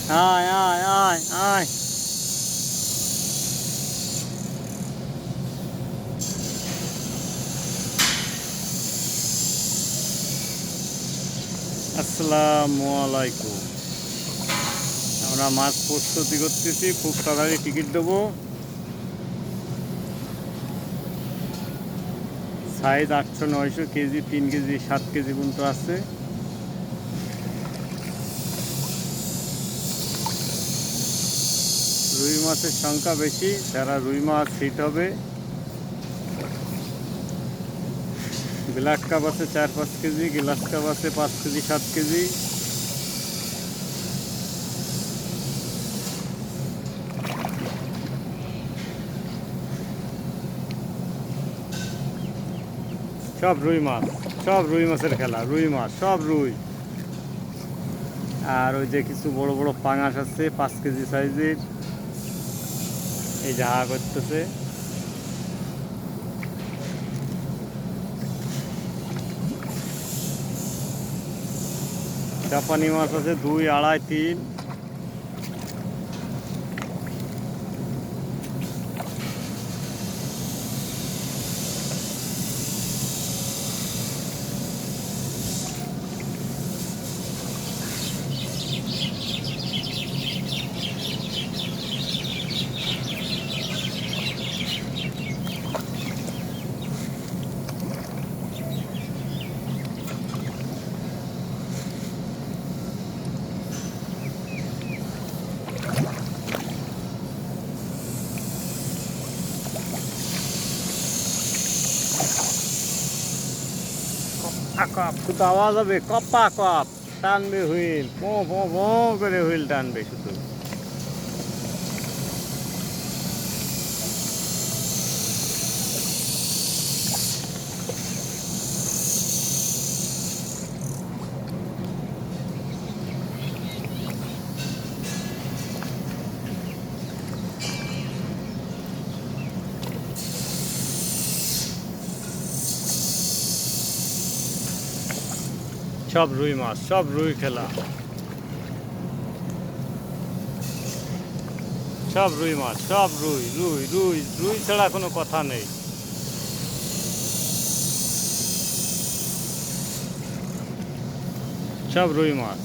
আয় আয় আয় আয়। আসসালামু আলাইকুম। আমরা মাছ প্রস্তুতি করতেছি, খুব তাড়াতাড়ি টিকিট দেবো। সাইজ 800-900 কেজি, 3 কেজি 7 কেজি পর্যন্ত আছে। রুই মাছের সংখ্যা বেশি, যারা রুই মাছ হিট হবে। ব্ল্যাক কাপ আছে 4-5 কেজি, গ্লাস কাপ আছে 5 কেজি 7 কেজি। সব রুই মাছ, সব রুই মাছের খেলা। রুই মাছ সব রুই। আর ওই যে কিছু বড় বড় পাঙাশ আছে 5 কেজি সাইজের, এই যে হা করতেছে। জাপানি মাছ আছে 2, 2.5, 3। কপ শুধু আওয়াজ হবে, কপা কপ টানবে হুইল, পো পো পো করে হুইল টানবে শুধু। সব রুই মাছ, সব রুই খেলা। সব রুই মাছ, সব রুই রুই রুই রুই ছাড়া কোনো কথা নেই। সব রুই মাছ।